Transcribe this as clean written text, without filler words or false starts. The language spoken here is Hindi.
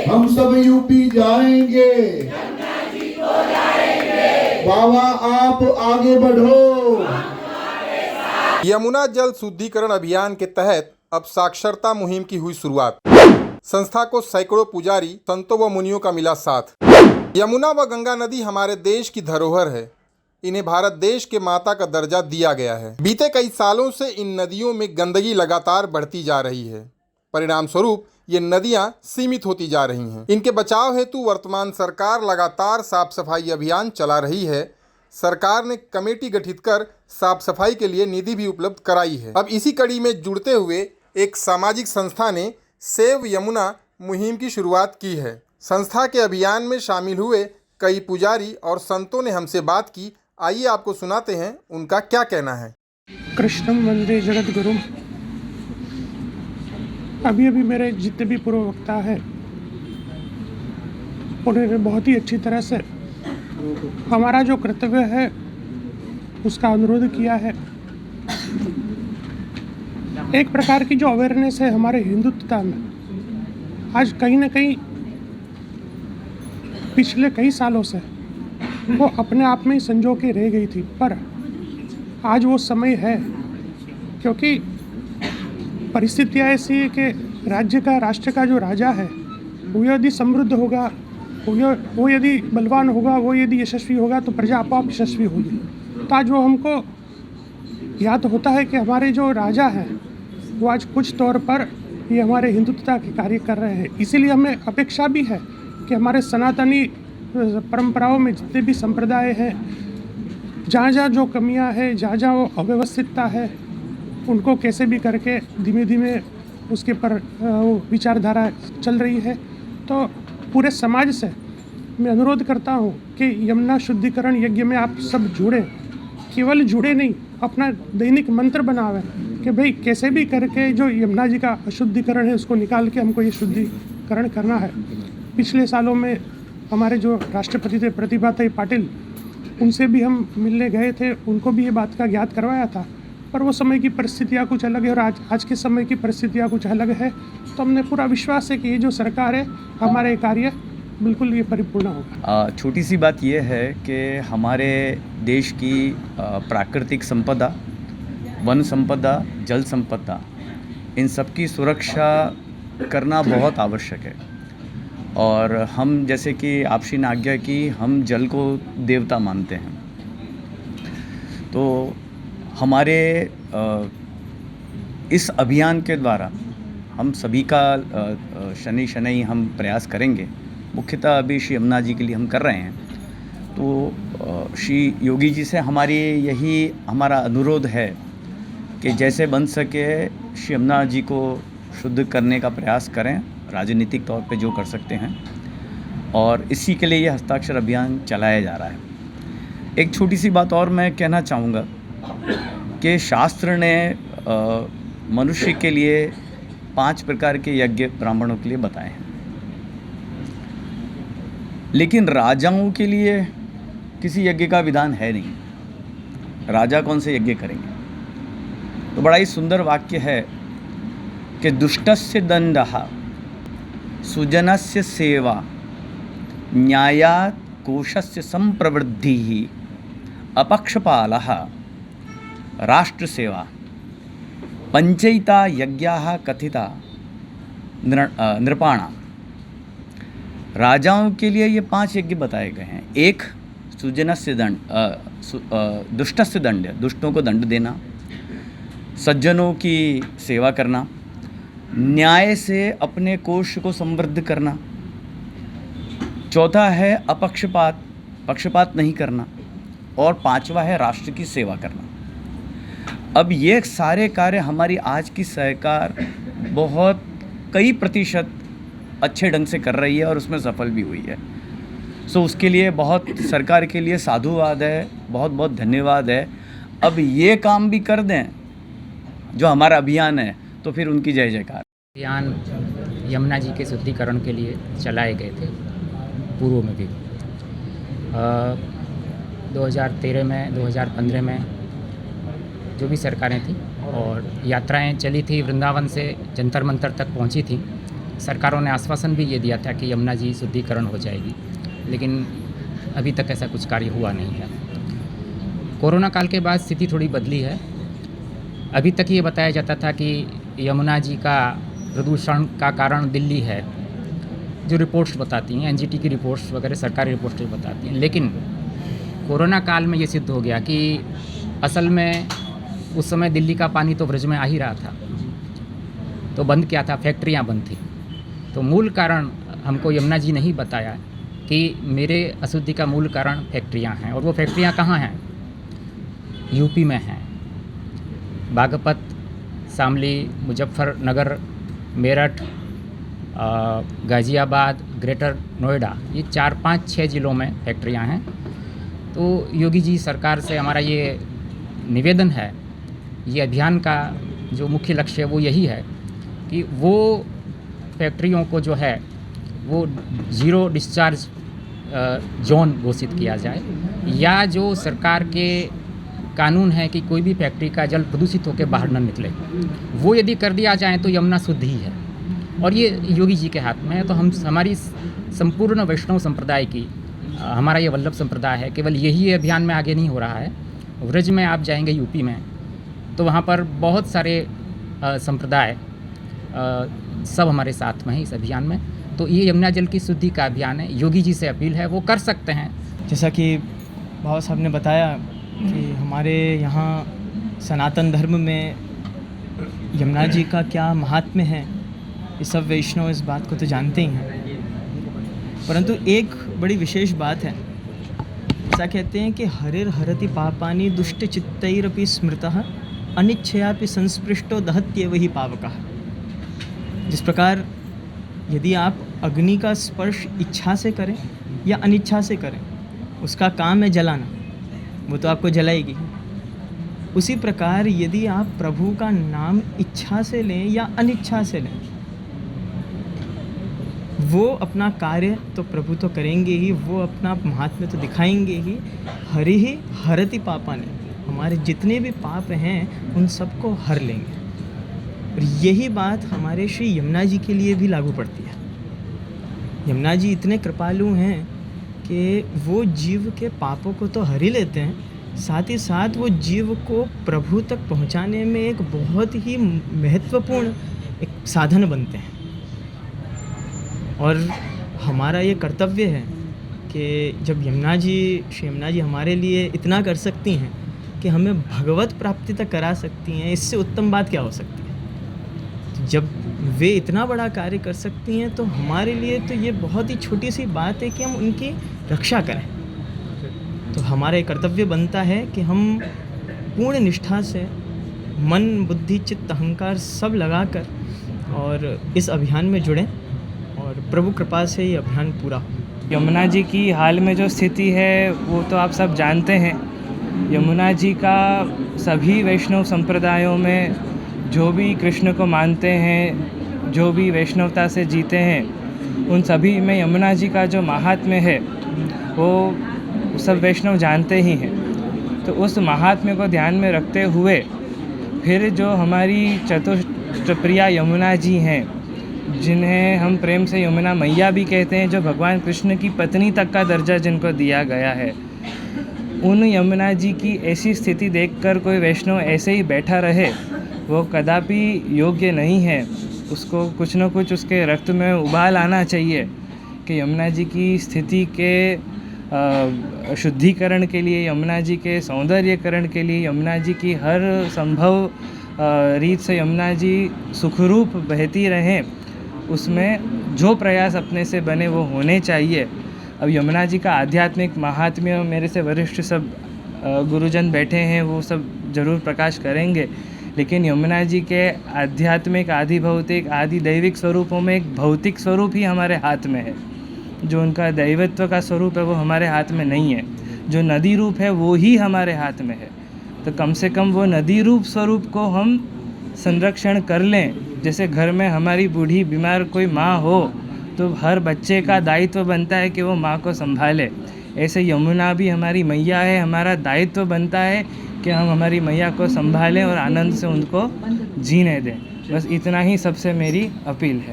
हम सब यूपी जाएंगे, बाबा आप आगे बढ़ो। यमुना जल शुद्धिकरण अभियान के तहत अब साक्षरता मुहिम की हुई शुरुआत। संस्था को सैकड़ों पुजारी, संतों व मुनियों का मिला साथ। यमुना व गंगा नदी हमारे देश की धरोहर है। इन्हें भारत देश के माता का दर्जा दिया गया है। बीते कई सालों से इन नदियों में गंदगी लगातार बढ़ती जा रही है। परिणाम स्वरूप ये नदियां सीमित होती जा रही हैं। इनके बचाव हेतु वर्तमान सरकार लगातार साफ सफाई अभियान चला रही है। सरकार ने कमेटी गठित कर साफ सफाई के लिए निधि भी उपलब्ध कराई है। अब इसी कड़ी में जुड़ते हुए एक सामाजिक संस्था ने सेव यमुना मुहिम की शुरुआत की है। संस्था के अभियान में शामिल हुए कई पुजारी और संतों ने हमसे बात की। आइए आपको सुनाते हैं उनका क्या कहना है। कृष्णम वंदे जगत गुरुम। अभी मेरे जितने भी पूर्ववक्ता हैं उन्होंने बहुत ही अच्छी तरह से हमारा जो कर्तव्य है उसका अनुरोध किया है। एक प्रकार की जो अवेयरनेस है हमारे हिंदुत्वता में, आज कहीं ना कहीं पिछले कई सालों से वो अपने आप में ही संजो के रह गई थी, पर आज वो समय है, क्योंकि परिस्थितियाँ ऐसी है कि राज्य का, राष्ट्र का जो राजा है वो यदि समृद्ध होगा, वो यदि बलवान होगा, वो यदि यशस्वी होगा तो प्रजा आपो यशस्वी होगी। तो आज वो हमको याद होता है कि हमारे जो राजा हैं वो आज कुछ तौर पर ये हमारे हिंदुत्वता के कार्य कर रहे हैं। इसीलिए हमें अपेक्षा भी है कि हमारे सनातनी परंपराओं में जितने भी संप्रदाय हैं, जहाँ जहाँ जो कमियाँ हैं, जहाँ जहाँ वो अव्यवस्थितता है, उनको कैसे भी करके धीमे धीमे उसके पर विचारधारा चल रही है। तो पूरे समाज से मैं अनुरोध करता हूँ कि यमुना शुद्धिकरण यज्ञ में आप सब जुड़े, केवल जुड़े नहीं, अपना दैनिक मंत्र बनावे कि भाई कैसे भी करके जो यमुना जी का अशुद्धिकरण है उसको निकाल के हमको ये शुद्धिकरण करना है। पिछले सालों में हमारे जो राष्ट्रपति थे प्रतिभाताई पाटिल, उनसे भी हम मिलने गए थे, उनको भी ये बात का ज्ञात करवाया था, पर वो समय की परिस्थितियाँ कुछ अलग है और आज के समय की परिस्थितियाँ कुछ अलग है। तो हमने पूरा विश्वास है कि ये जो सरकार है हमारे कार्य बिल्कुल ये परिपूर्ण होगा। छोटी सी बात यह है कि हमारे देश की प्राकृतिक संपदा, वन संपदा, जल संपदा, इन सब की सुरक्षा करना बहुत आवश्यक है। और हम, जैसे कि आपसी ने आज्ञा की, हम जल को देवता मानते हैं। तो हमारे इस अभियान के द्वारा हम सभी का शनि हम प्रयास करेंगे। मुख्यतः अभी श्री यमुना जी के लिए हम कर रहे हैं। तो श्री योगी जी से हमारी यही हमारा अनुरोध है कि जैसे बन सके श्री यमुना जी को शुद्ध करने का प्रयास करें, राजनीतिक तौर पे जो कर सकते हैं, और इसी के लिए ये हस्ताक्षर अभियान चलाया जा रहा है। एक छोटी सी बात और मैं कहना चाहूँगा कि शास्त्र ने मनुष्य के लिए 5 प्रकार के यज्ञ ब्राह्मणों के लिए बताए हैं, लेकिन राजाओं के लिए किसी यज्ञ का विधान है नहीं। राजा कौन से यज्ञ करेंगे? तो बड़ा ही सुंदर वाक्य है कि दुष्टस्य दंडः सुजनस्य सेवा न्यायात् कोशस्य संप्रवृद्धिः अपक्षपालः राष्ट्र सेवा पंचैता यज्ञाः कथिता नृपाणाम्। राजाओं के लिए ये 5 यज्ञ बताए गए हैं। एक, सुजनस्य दंड, दुष्टस्य दंड, दुष्टों को दंड देना, सज्जनों की सेवा करना, न्याय से अपने कोश को समृद्ध करना, चौथा है अपक्षपात, पक्षपात नहीं करना, और 5वां है राष्ट्र की सेवा करना। अब ये सारे कार्य हमारी आज की सरकार बहुत कई प्रतिशत अच्छे ढंग से कर रही है और उसमें सफल भी हुई है। सो उसके लिए बहुत सरकार के लिए साधुवाद है, बहुत बहुत धन्यवाद है। अब ये काम भी कर दें जो हमारा अभियान है, तो फिर उनकी जय जयकार। अभियान यमुना जी के शुद्धिकरण के लिए चलाए गए थे पूर्व में भी। 2013 में, 2015 में जो भी सरकारें थी और यात्राएं चली थी, वृंदावन से जंतर मंतर तक पहुंची थी, सरकारों ने आश्वासन भी ये दिया था कि यमुना जी शुद्धिकरण हो जाएगी, लेकिन अभी तक ऐसा कुछ कार्य हुआ नहीं है। कोरोना काल के बाद स्थिति थोड़ी बदली है। अभी तक ये बताया जाता था कि यमुना जी का प्रदूषण का कारण दिल्ली है, जो रिपोर्ट्स बताती हैं, एनजीटी की रिपोर्ट्स वगैरह सरकारी रिपोर्ट्स बताती हैं। लेकिन कोरोना काल में ये सिद्ध हो गया कि असल में उस समय दिल्ली का पानी तो ब्रज में आ ही रहा था। तो बंद क्या था? फैक्ट्रियाँ बंद थी। तो मूल कारण हमको यमुना जी ने ही बताया कि मेरे अशुद्धि का मूल कारण फैक्ट्रियाँ हैं। और वो फैक्ट्रियाँ कहाँ हैं? यूपी में हैं। बागपत, शामली, मुजफ्फरनगर, मेरठ, गाज़ियाबाद, ग्रेटर नोएडा, ये 4, 5, 6 ज़िलों में फैक्ट्रियाँ हैं। तो योगी जी सरकार से हमारा ये निवेदन है, ये अभियान का जो मुख्य लक्ष्य है वो यही है कि वो फैक्ट्रियों को जो है वो ज़ीरो डिस्चार्ज जोन घोषित किया जाए, या जो सरकार के कानून है कि कोई भी फैक्ट्री का जल प्रदूषित होकर बाहर न निकले, वो यदि कर दिया जाए तो यमुना शुद्ध ही है। और ये योगी जी के हाथ में है। तो हम हमारी संपूर्ण वैष्णव संप्रदाय की, हमारा ये वल्लभ संप्रदाय है, केवल यही अभियान में आगे नहीं हो रहा है। व्रज में आप जाएंगे यूपी में, तो वहाँ पर बहुत सारे संप्रदाय सब हमारे साथ में हैं इस अभियान में। तो ये यमुना जल की शुद्धि का अभियान है। योगी जी से अपील है, वो कर सकते हैं। जैसा कि बाबा साहब ने बताया कि हमारे यहाँ सनातन धर्म में यमुना जी का क्या महात्म्य है, ये सब वैष्णव इस बात को तो जानते ही हैं। परंतु एक बड़ी विशेष बात है, ऐसा कहते हैं कि हरिर हरति पापानि दुष्ट चित्तैरपि स्मृतः अनिच्छयापि संस्पृष्टो दहत्येव हि पावकः। जिस प्रकार यदि आप अग्नि का स्पर्श इच्छा से करें या अनिच्छा से करें, उसका काम है जलाना, वो तो आपको जलाएगी। उसी प्रकार यदि आप प्रभु का नाम इच्छा से लें या अनिच्छा से लें, वो अपना कार्य तो प्रभु तो करेंगे ही, वो अपना महात्म्य तो दिखाएंगे ही। हरि ही हरति पापानि, हमारे जितने भी पाप हैं उन सबको हर लेंगे। और यही बात हमारे श्री यमुना जी के लिए भी लागू पड़ती है। यमुना जी इतने कृपालु हैं कि वो जीव के पापों को तो हर ही लेते हैं, साथ ही साथ वो जीव को प्रभु तक पहुंचाने में एक बहुत ही महत्वपूर्ण एक साधन बनते हैं। और हमारा ये कर्तव्य है कि जब श्री यमुना जी हमारे लिए इतना कर सकती हैं कि हमें भगवत प्राप्ति तक करा सकती हैं, इससे उत्तम बात क्या हो सकती है। तो जब वे इतना बड़ा कार्य कर सकती हैं तो हमारे लिए तो ये बहुत ही छोटी सी बात है कि हम उनकी रक्षा करें। तो हमारा ये कर्तव्य बनता है कि हम पूर्ण निष्ठा से मन, बुद्धि, चित्त, अहंकार सब लगाकर और इस अभियान में जुड़ें और प्रभु कृपा से ये अभियान पूरा हो। यमुना जी की हाल में जो स्थिति है वो तो आप सब जानते हैं। यमुना जी का सभी वैष्णव संप्रदायों में जो भी कृष्ण को मानते हैं, जो भी वैष्णवता से जीते हैं, उन सभी में यमुना जी का जो महात्म्य है वो सब वैष्णव जानते ही हैं। तो उस महात्म्य को ध्यान में रखते हुए फिर जो हमारी चतुष्टप्रिया यमुना जी हैं, जिन्हें हम प्रेम से यमुना मैया भी कहते हैं, जो भगवान कृष्ण की पत्नी तक का दर्जा जिनको दिया गया है, उन यमुना जी की ऐसी स्थिति देखकर कोई वैष्णव ऐसे ही बैठा रहे, वो कदापि योग्य नहीं है। उसको कुछ न कुछ उसके रक्त में उबाल आना चाहिए कि यमुना जी की स्थिति के शुद्धिकरण के लिए, यमुना जी के सौंदर्यकरण के लिए, यमुना जी की हर संभव रीत से यमुना जी सुखरूप बहती रहें, उसमें जो प्रयास अपने से बने वो होने चाहिए। अब यमुना जी का आध्यात्मिक महात्म्य मेरे से वरिष्ठ सब गुरुजन बैठे हैं, वो सब जरूर प्रकाश करेंगे, लेकिन यमुना जी के आध्यात्मिक, आदि भौतिक, आदि दैविक स्वरूपों में एक भौतिक स्वरूप ही हमारे हाथ में है। जो उनका दैवत्व का स्वरूप है वो हमारे हाथ में नहीं है। जो नदी रूप है वो ही हमारे हाथ में है। तो कम से कम वो नदी रूप स्वरूप को हम संरक्षण कर लें। जैसे घर में हमारी बूढ़ी बीमार कोई माँ हो तो हर बच्चे का दायित्व बनता है कि वो माँ को संभाले, ऐसे यमुना भी हमारी मैया है। हमारा दायित्व बनता है कि हम हमारी मैया को संभालें और आनंद से उनको जीने दें। बस इतना ही सबसे मेरी अपील है।